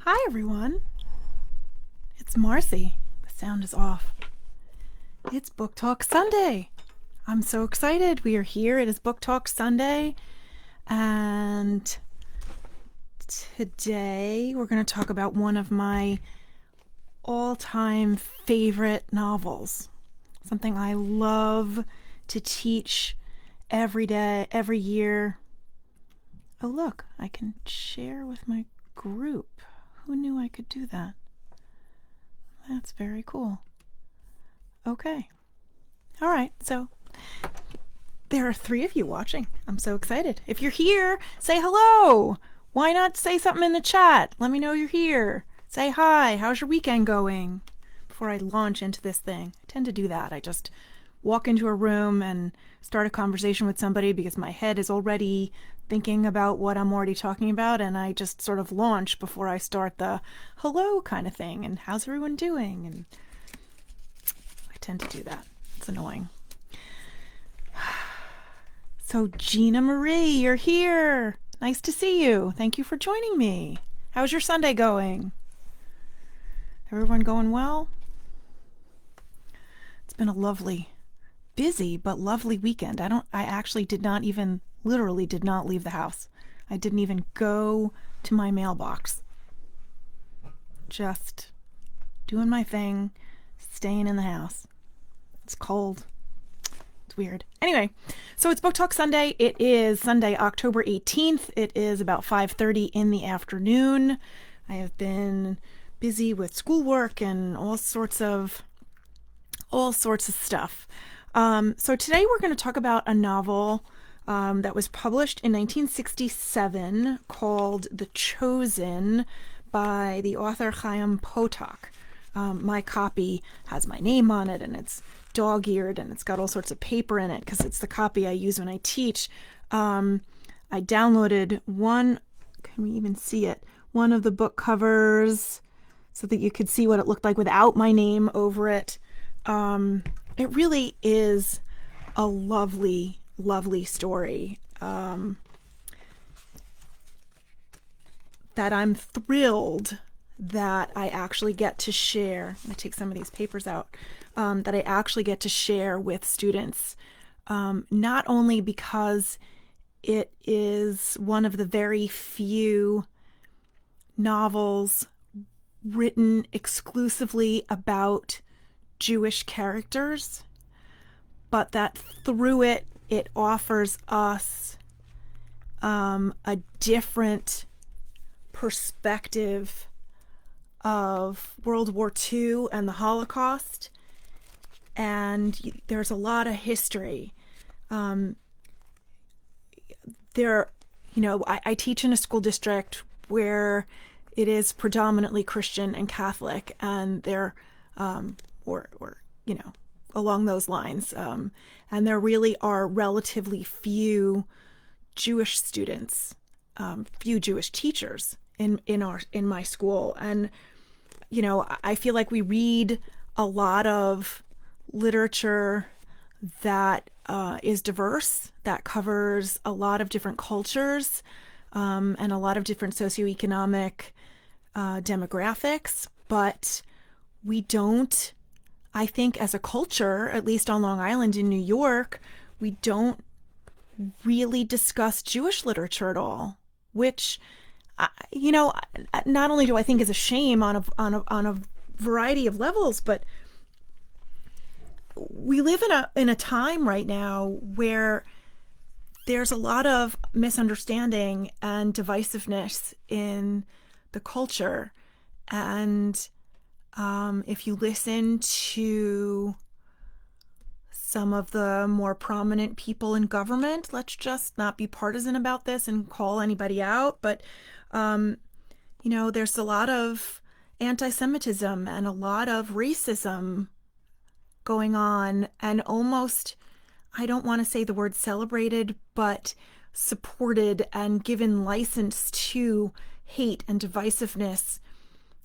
Hi everyone, it's Marci. The sound is off. It's Book Talk Sunday. I'm so excited. We are here. It is Book Talk Sunday, and today we're going to talk about one of my all-time favorite novels. Something I love to teach every day, every year. Oh look, I can share with my group. Who knew I could do that? That's very cool. Okay. All right. So there are 3 of you watching. I'm so excited. If you're here, say hello. Why not say something in the chat? Let me know you're here. Say hi. How's your weekend going? Before I launch into this thing, I tend to do that. I just walk into a room and start a conversation with somebody because my head is already thinking about what I'm already talking about, and I just sort of launch before I start the hello kind of thing and how's everyone doing, and I tend to do that. It's annoying. So Gina Marie, you're here. Nice to see you. Thank you for joining me. How's your Sunday going? Everyone going well? It's been a lovely, busy but lovely weekend. I actually literally did not leave the house. I didn't even go to my mailbox. Just doing my thing, staying in the house. It's cold. It's weird. Anyway, so it's Book Talk Sunday. It is Sunday, October 18th. It is about 5:30 in the afternoon. I have been busy with schoolwork and all sorts of stuff. So today we're going to talk about a novel that was published in 1967 called The Chosen by the author Chaim Potok. My copy has my name on it, and it's dog-eared, and it's got all sorts of paper in it because it's the copy I use when I teach. I downloaded one, can we even see it? One of the book covers so that you could see what it looked like without my name over it. It really is a lovely, lovely story that I'm thrilled that I actually get to share. I'm going to take some of these papers out. That I actually get to share with students, not only because it is one of the very few novels written exclusively about Jewish characters, but that through it offers us a different perspective of World War II and the Holocaust. And there's a lot of history. I teach in a school district where it is predominantly Christian and Catholic, and they're along those lines. And there really are relatively few Jewish students, few Jewish teachers in my school. And, I feel like we read a lot of literature that is diverse, that covers a lot of different cultures, and a lot of different socioeconomic demographics, but we don't, I think, as a culture, at least on Long Island in New York, we don't really discuss Jewish literature at all, which, not only do I think is a shame on a variety of levels, but we live in a time right now where there's a lot of misunderstanding and divisiveness in the culture. And if you listen to some of the more prominent people in government, let's just not be partisan about this and call anybody out, but there's a lot of anti-Semitism and a lot of racism going on, and almost, I don't want to say the word celebrated, but supported and given license to hate and divisiveness.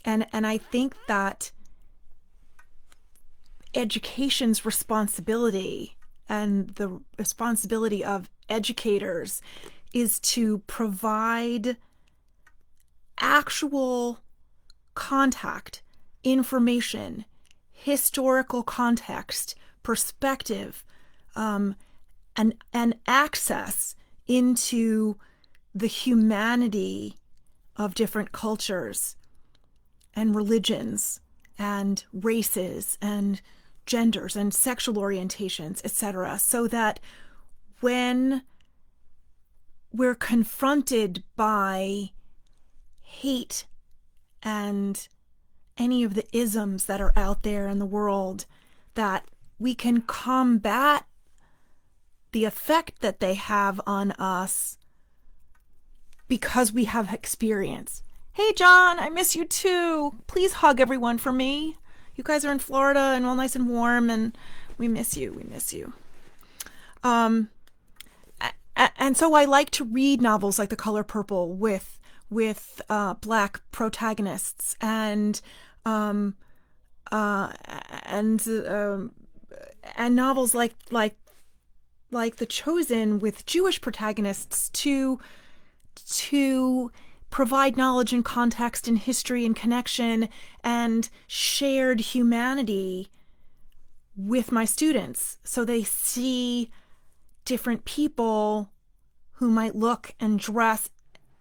And I think that education's responsibility and the responsibility of educators is to provide actual contact, information, historical context, perspective, and access into the humanity of different cultures and religions and races and genders and sexual orientations, etc., so that when we're confronted by hate and any of the isms that are out there in the world, that we can combat the effect that they have on us because we have experience. Hey, John, I miss you too. Please hug everyone for me. You guys are in Florida and all nice and warm, and we miss you. We miss you. And so I like to read novels like The Color Purple with black protagonists, and novels like The Chosen with Jewish protagonists to provide knowledge and context and history and connection and shared humanity with my students, so they see different people who might look and dress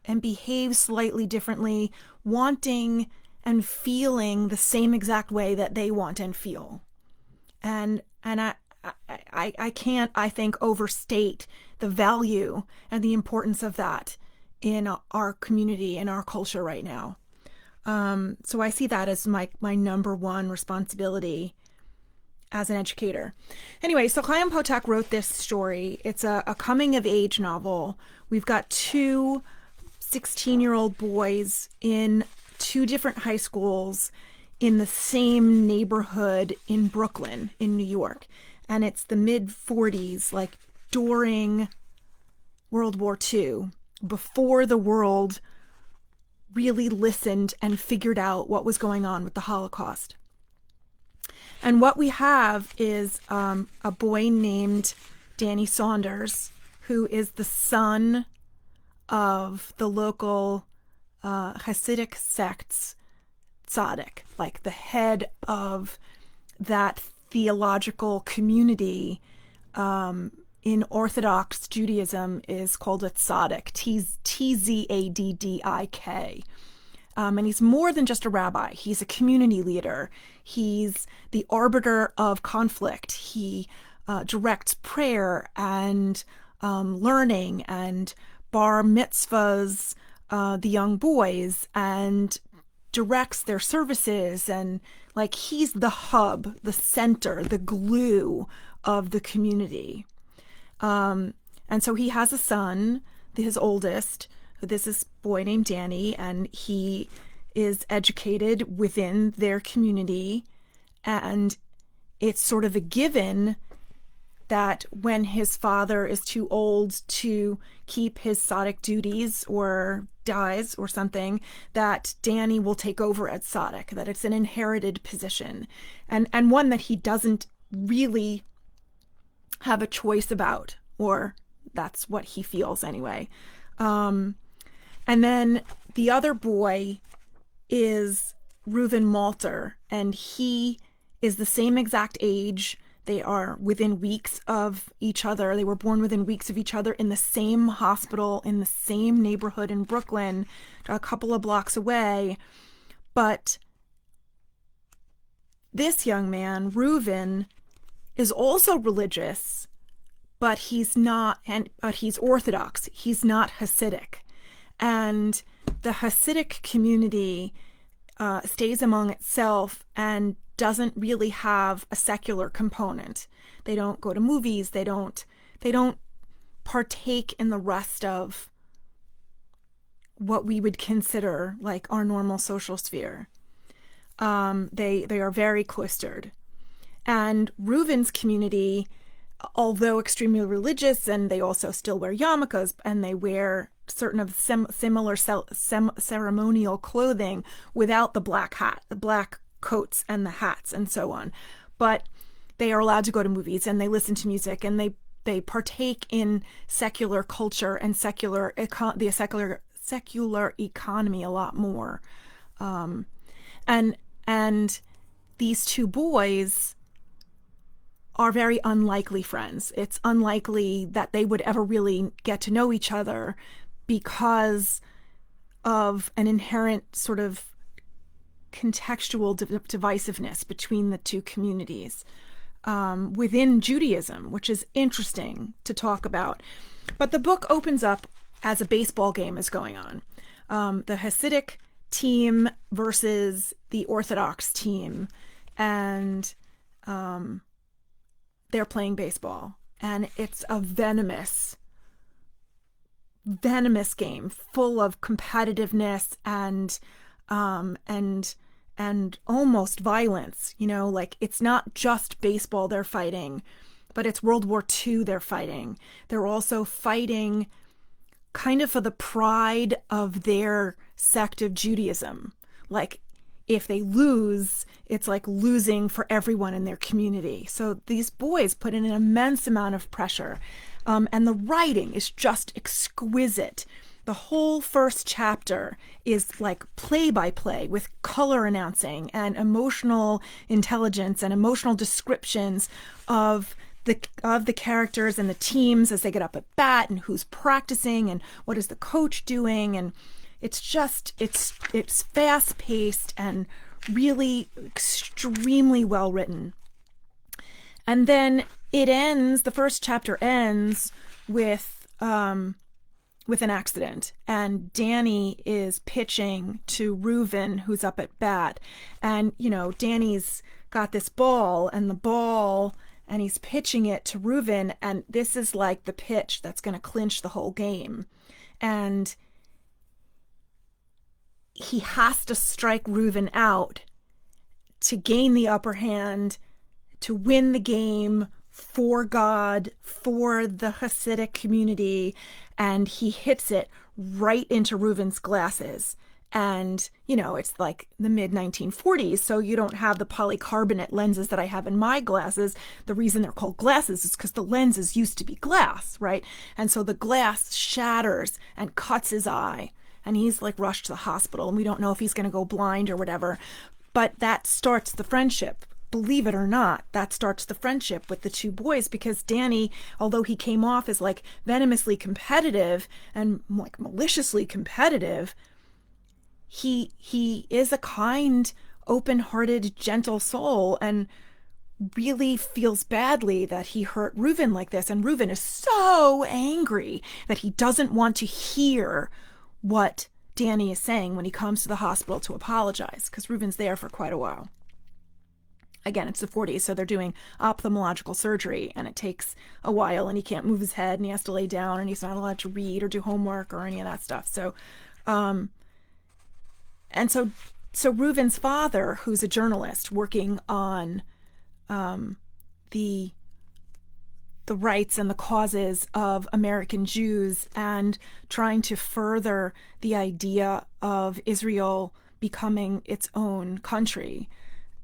and behave slightly differently, wanting and feeling the same exact way that they want and feel. And I can't, I think, overstate the value and the importance of that in our community and our culture right now. So I see that as my number one responsibility as an educator. Anyway, so Chaim Potok wrote this story. It's a coming of age novel. We've got two 16-year-old boys in two different high schools in the same neighborhood in Brooklyn, in New York. And it's the mid-40s, like during World War II, before the world really listened and figured out what was going on with the Holocaust. And what we have is a boy named Danny Saunders, who is the son of the local Hasidic sect's tzaddik, like the head of that theological community in Orthodox Judaism is called a tzaddik, Tzaddik. And he's more than just a rabbi. He's a community leader. He's the arbiter of conflict. He directs prayer and learning and bar mitzvahs, the young boys, and directs their services. And like, he's the hub, the center, the glue of the community. And so he has a son, his oldest. This is a boy named Danny, and he is educated within their community. And it's sort of a given that when his father is too old to keep his tzaddik duties or dies or something, that Danny will take over as tzaddik, that it's an inherited position, and one that he doesn't really have a choice about, or that's what he feels anyway. And then the other boy is Reuven Malter, and he is the same exact age. They are within weeks of each other. They were born within weeks of each other in the same hospital, in the same neighborhood in Brooklyn, a couple of blocks away. But this young man, Reuven, is also religious, but he's not, but he's Orthodox. He's not Hasidic. And the Hasidic community stays among itself and doesn't really have a secular component. They don't go to movies. They don't partake in the rest of what we would consider like our normal social sphere. They are very cloistered. And Reuven's community, although extremely religious, and they also still wear yarmulkes, and they wear certain of similar ceremonial clothing without the black hat, the black coats and the hats and so on. But they are allowed to go to movies, and they listen to music, and they partake in secular culture and secular economy a lot more. and and these two boys are very unlikely friends. It's unlikely that they would ever really get to know each other because of an inherent sort of contextual divisiveness between the two communities within Judaism, which is interesting to talk about. But the book opens up as a baseball game is going on. The Hasidic team versus the Orthodox team, and they're playing baseball. And it's a venomous game full of competitiveness and almost violence. You know, like it's not just baseball they're fighting, but it's World War II they're fighting. They're also fighting kind of for the pride of their sect of Judaism. Like if they lose, it's like losing for everyone in their community. So these boys put in an immense amount of pressure. And the writing is just exquisite. The whole first chapter is like play by play with color announcing and emotional intelligence and emotional descriptions of the characters and the teams as they get up at bat and who's practicing and what is the coach doing. And it's just, it's fast paced and really extremely well written. And then the first chapter ends with an accident, and Danny is pitching to Reuven, who's up at bat. And, you know, Danny's got this ball and he's pitching it to Reuven, and this is like the pitch that's going to clinch the whole game. And he has to strike Reuven out to gain the upper hand, to win the game for God, for the Hasidic community, and he hits it right into Reuven's glasses. And, you know, it's like the mid-1940s, so you don't have the polycarbonate lenses that I have in my glasses. The reason they're called glasses is because the lenses used to be glass, right? And so the glass shatters and cuts his eye, and he's like rushed to the hospital, and we don't know if he's going to go blind or whatever. But that starts the friendship. Believe it or not, that starts the friendship with the two boys, because Danny, although he came off as like venomously competitive and like maliciously competitive, he is a kind, open-hearted, gentle soul, and really feels badly that he hurt Reuven like this. And Reuven is so angry that he doesn't want to hear what Danny is saying when he comes to the hospital to apologize, because Reuven's there for quite a while. Again, it's the 40s, so they're doing ophthalmological surgery, and it takes a while, and he can't move his head, and he has to lay down, and he's not allowed to read or do homework or any of that stuff. So, so Reuven's father, who's a journalist working on the rights and the causes of American Jews and trying to further the idea of Israel becoming its own country.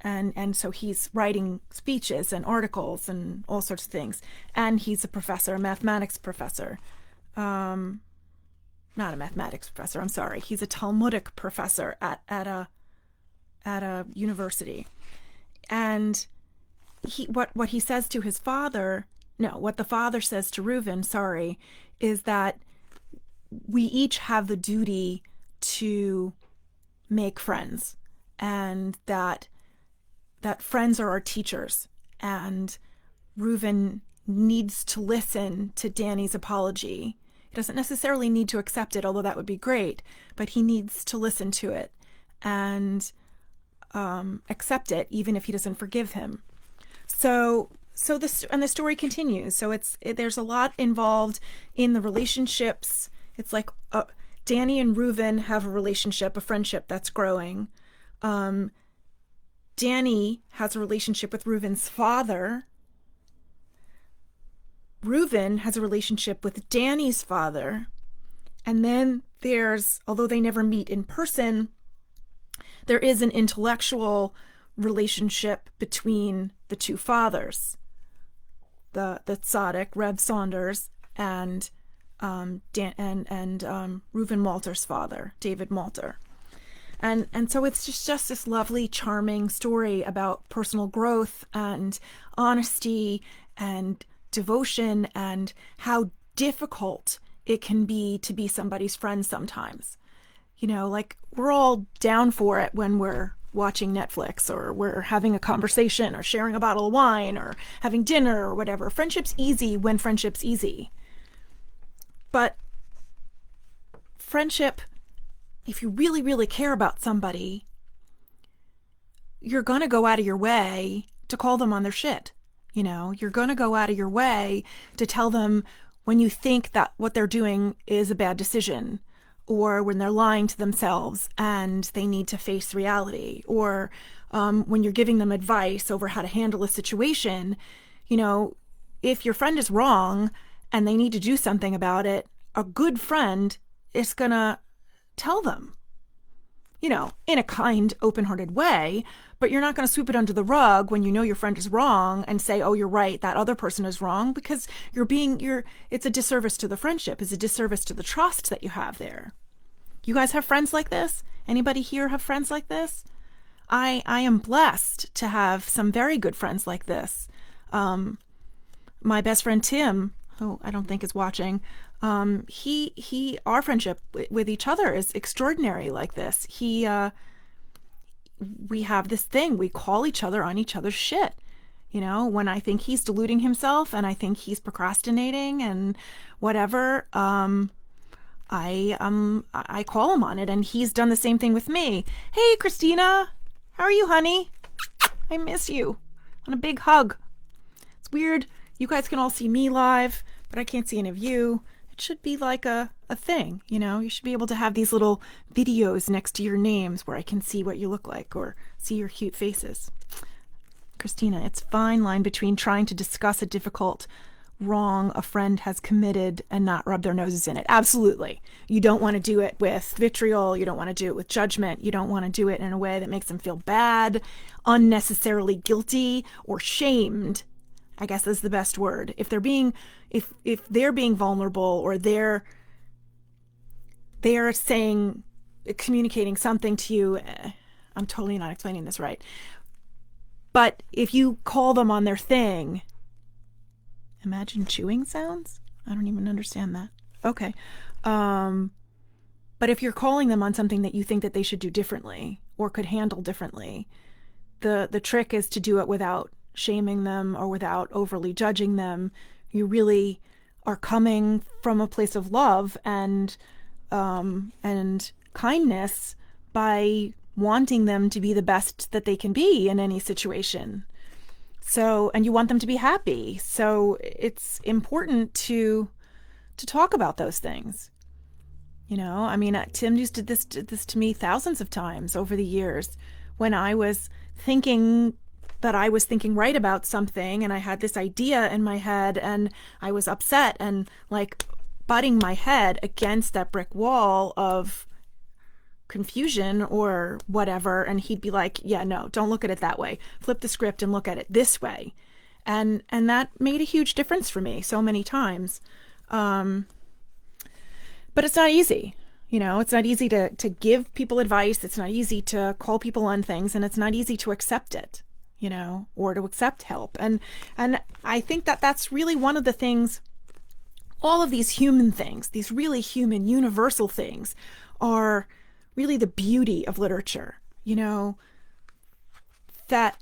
And so he's writing speeches and articles and all sorts of things. And he's a professor, a mathematics professor. Not a mathematics professor, I'm sorry. He's a Talmudic professor at a university. And what he says to his father, what the father says to Reuven, is that we each have the duty to make friends, and that friends are our teachers, and Reuven needs to listen to Danny's apology. He doesn't necessarily need to accept it, although that would be great, but he needs to listen to it and accept it, even if he doesn't forgive him. So the story continues. So there's a lot involved in the relationships. It's like Danny and Reuven have a relationship, a friendship that's growing. Danny has a relationship with Reuven's father. Reuven has a relationship with Danny's father. And then although they never meet in person, there is an intellectual relationship between the two fathers, the tzaddik, Reb Saunders, and Reuven Malter's father, David Malter. And so it's just this lovely, charming story about personal growth and honesty and devotion and how difficult it can be to be somebody's friend sometimes. Like we're all down for it when we're watching Netflix or we're having a conversation or sharing a bottle of wine or having dinner or whatever. Friendship's easy when friendship's easy. But friendship, if you really, really care about somebody, you're going to go out of your way to call them on their shit. You're going to go out of your way to tell them when you think that what they're doing is a bad decision, or when they're lying to themselves and they need to face reality, or when you're giving them advice over how to handle a situation. If your friend is wrong and they need to do something about it, a good friend is going to tell them, in a kind, open-hearted way, but you're not going to sweep it under the rug when you know your friend is wrong and say, oh, you're right, that other person is wrong, because it's a disservice to the friendship. It's a disservice to the trust that you have there. You guys have friends like this? Anybody here have friends like this? I am blessed to have some very good friends like this. My best friend Tim, who I don't think is watching, our friendship with each other is extraordinary like this. We have this thing, we call each other on each other's shit. When I think he's deluding himself and I think he's procrastinating and whatever, I call him on it, and he's done the same thing with me. Hey, Christina, how are you, honey? I miss you. On a big hug. It's weird. You guys can all see me live, but I can't see any of you. It should be like a thing, You should be able to have these little videos next to your names where I can see what you look like or see your cute faces. Christina, it's a fine line between trying to discuss a difficult wrong a friend has committed and not rub their noses in it. Absolutely. You don't want to do it with vitriol. You don't want to do it with judgment. You don't want to do it in a way that makes them feel bad, unnecessarily guilty, or shamed, I guess is the best word. If they're being vulnerable, or they're saying, communicating something to you, I'm totally not explaining this right. But if you call them on their thing, imagine chewing sounds? I don't even understand that. Okay. But if you're calling them on something that you think that they should do differently or could handle differently, the trick is to do it without shaming them or without overly judging them. You really are coming from a place of love and kindness by wanting them to be the best that they can be in any situation. So, and you want them to be happy. So it's important to talk about those things. Tim did this to me thousands of times over the years when I was thinking that I was thinking right about something and I had this idea in my head and I was upset and like butting my head against that brick wall of confusion or whatever, and he'd be like, yeah, no, don't look at it that way, flip the script and look at it this way, and that made a huge difference for me so many times. But it's not easy. It's not easy to give people advice. It's not easy to call people on things, and it's not easy to accept it, or to accept help. And I think that that's really one of the things, all of these human things, these really human universal things, are really the beauty of literature, that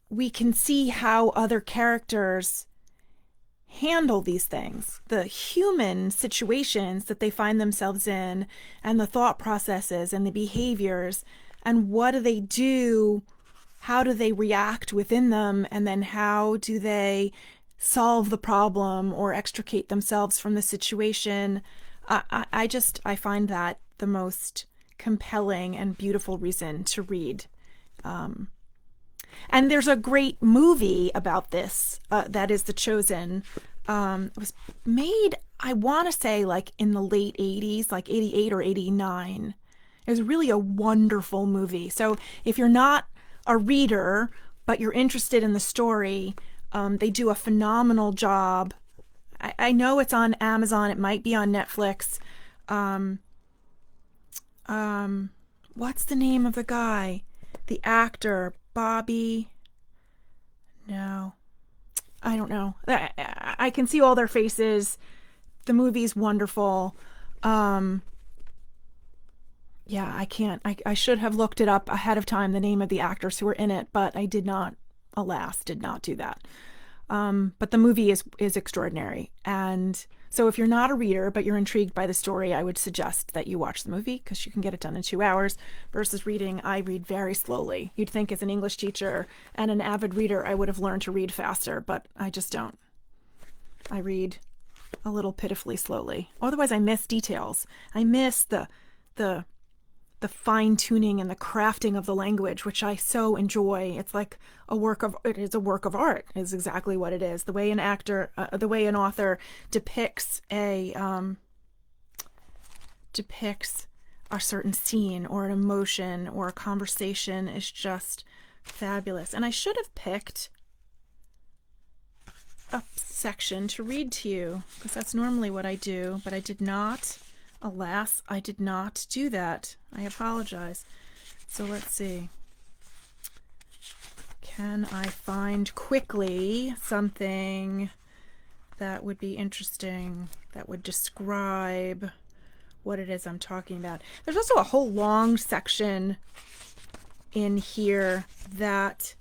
we can see how other characters handle these things, the human situations that they find themselves in, and the thought processes and the behaviors, and what do they do, how do they react within them, and then how do they solve the problem or extricate themselves from the situation. I find that the most compelling and beautiful reason to read. And there's a great movie about this, that is The Chosen. It was made, I want to say, like in the late 80s, like 88 or 89. It was really a wonderful movie. So if you're not a reader, but you're interested in the story, they do a phenomenal job. I know it's on Amazon. It might be on Netflix. what's the name of the guy? The actor, Bobby. No, I don't know. I can see all their faces. The movie's wonderful. Yeah, I can't. I should have looked it up ahead of time, the name of the actors who were in it, but I did not, alas, did not do that. But the movie is extraordinary. And so if you're not a reader, but you're intrigued by the story, I would suggest that you watch the movie because you can get it done in 2 hours versus reading. I read very slowly. You'd think as an English teacher and an avid reader, I would have learned to read faster, but I just don't. I read a little pitifully slowly. Otherwise, I miss details. I miss the fine tuning and the crafting of the language, which I so enjoy. It's like it is a work of art, is exactly what it is. The way an author depicts a certain scene or an emotion or a conversation is just fabulous. And I should have picked a section to read to you because that's normally what I do, but I did not. Alas, I did not do that. I apologize. So let's see. Can I find quickly something that would be interesting, that would describe what it is I'm talking about? There's also a whole long section in here that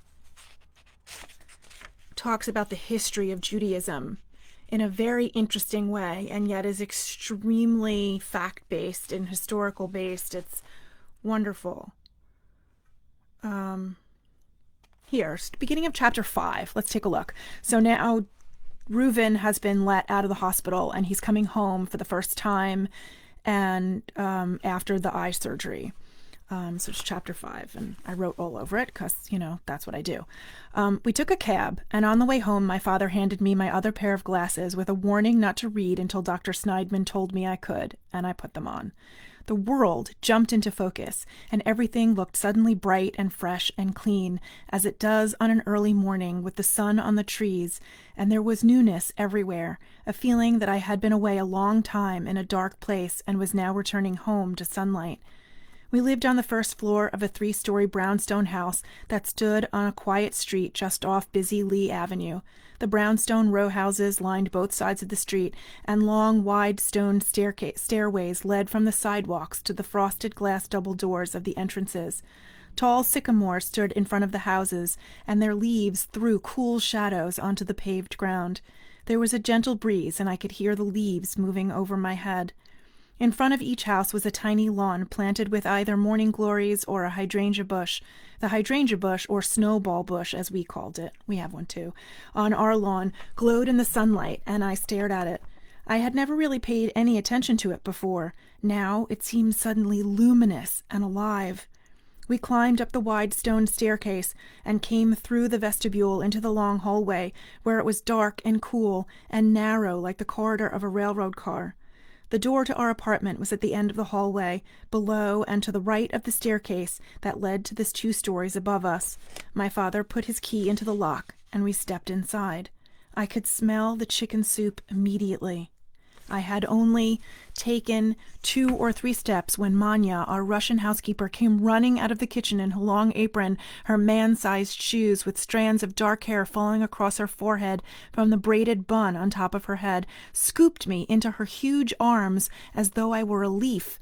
talks about the history of Judaism in a very interesting way, and yet is extremely fact-based and historical-based. It's wonderful. Here, beginning of chapter 5. Let's take a look. So now Reuven has been let out of the hospital, and he's coming home for the first time, and after the eye surgery. So it's chapter 5, and I wrote all over it because, that's what I do. We took a cab, and on the way home, my father handed me my other pair of glasses with a warning not to read until Dr. Sneidman told me I could, and I put them on. The world jumped into focus, and everything looked suddenly bright and fresh and clean, as it does on an early morning with the sun on the trees, and there was newness everywhere, a feeling that I had been away a long time in a dark place and was now returning home to sunlight. We lived on the first floor of a 3-story brownstone house that stood on a quiet street just off busy Lee Avenue. The brownstone row houses lined both sides of the street, and long, wide stone stairways led from the sidewalks to the frosted glass double doors of the entrances. Tall sycamores stood in front of the houses, and their leaves threw cool shadows onto the paved ground. There was a gentle breeze, and I could hear the leaves moving over my head. In front of each house was a tiny lawn planted with either morning glories or a hydrangea bush. The hydrangea bush, or snowball bush as we called it, we have one too, on our lawn, glowed in the sunlight, and I stared at it. I had never really paid any attention to it before. Now it seemed suddenly luminous and alive. We climbed up the wide stone staircase and came through the vestibule into the long hallway, where it was dark and cool and narrow like the corridor of a railroad car. The door to our apartment was at the end of the hallway, below and to the right of the staircase that led to the 2 stories above us. My father put his key into the lock, and we stepped inside. I could smell the chicken soup immediately. I had only taken 2 or 3 steps when Manya, our Russian housekeeper, came running out of the kitchen in her long apron, her man-sized shoes with strands of dark hair falling across her forehead from the braided bun on top of her head, scooped me into her huge arms as though I were a leaf,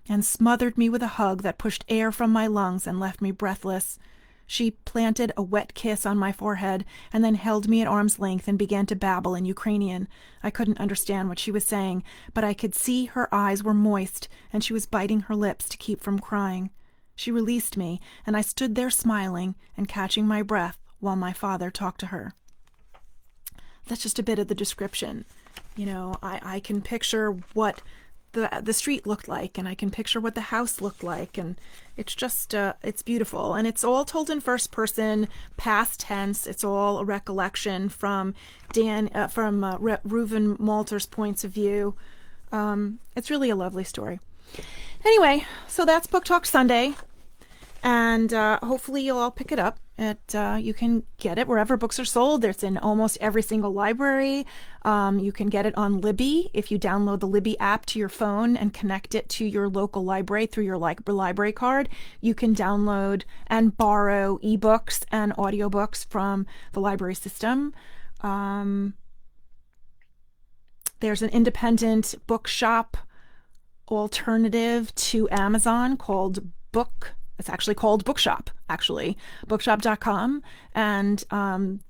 and smothered me with a hug that pushed air from my lungs and left me breathless. She planted a wet kiss on my forehead and then held me at arm's length and began to babble in Ukrainian. I couldn't understand what she was saying, but I could see her eyes were moist and she was biting her lips to keep from crying. She released me, and I stood there smiling and catching my breath while my father talked to her. That's just a bit of the description. I can picture what the street looked like, and I can picture what the house looked like, and it's just it's beautiful, and it's all told in first person, past tense. It's all a recollection from Reuven Malter's points of view. It's really a lovely story. Anyway, so that's Book Talk Sunday, And hopefully you'll all pick it up. You can get it wherever books are sold. It's in almost every single library. You can get it on Libby if you download the Libby app to your phone and connect it to your local library through your library card. You can download and borrow ebooks and audiobooks from the library system. There's an independent bookshop alternative to Amazon called It's actually called Bookshop, bookshop.com. And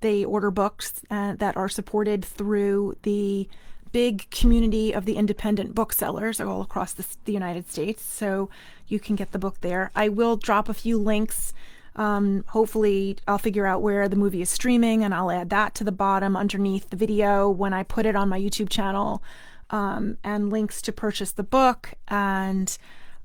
they order books that are supported through the big community of the independent booksellers all across the United States. So you can get the book there. I will drop a few links. Hopefully I'll figure out where the movie is streaming, and I'll add that to the bottom underneath the video when I put it on my YouTube channel, and links to purchase the book, and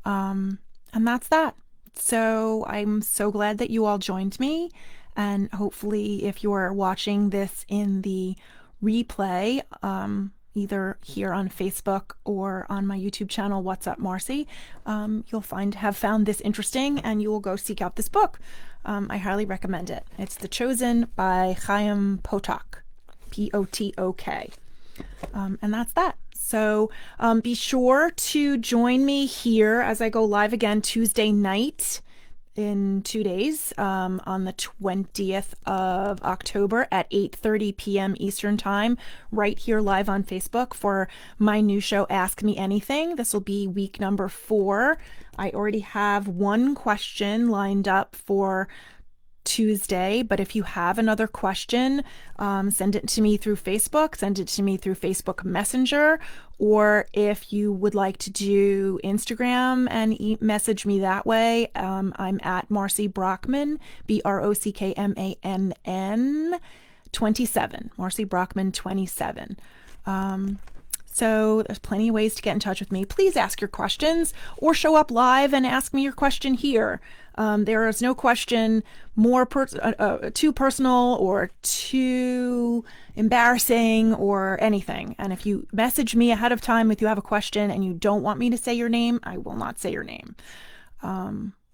that's that. So I'm so glad that you all joined me, and hopefully if you're watching this in the replay, either here on Facebook or on my YouTube channel, What's Up Marci, you'll have found this interesting, and you will go seek out this book. I highly recommend it. It's The Chosen by Chaim Potok, Potok. And that's that. So be sure to join me here as I go live again Tuesday night in 2 days, on the 20th of October at 8:30 p.m. Eastern Time, right here live on Facebook for my new show, Ask Me Anything. This will be week number 4. I already have one question lined up for Tuesday, but if you have another question, send it to me through Facebook, send it to me through Facebook Messenger, or if you would like to do Instagram and message me that way, I'm at Marci Brockman, BROCKMANN 27, Marci Brockman 27. So there's plenty of ways to get in touch with me. Please ask your questions or show up live and ask me your question here. There is no question more too personal or too embarrassing or anything. And if you message me ahead of time if you have a question and you don't want me to say your name, I will not say your name.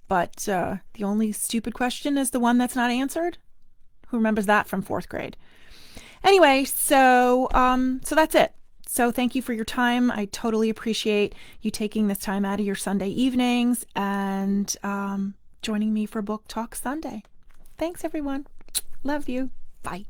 But the only stupid question is the one that's not answered. Who remembers that from 4th grade? Anyway, so that's it. So thank you for your time. I totally appreciate you taking this time out of your Sunday evenings and joining me for Book Talk Sunday. Thanks, everyone. Love you. Bye.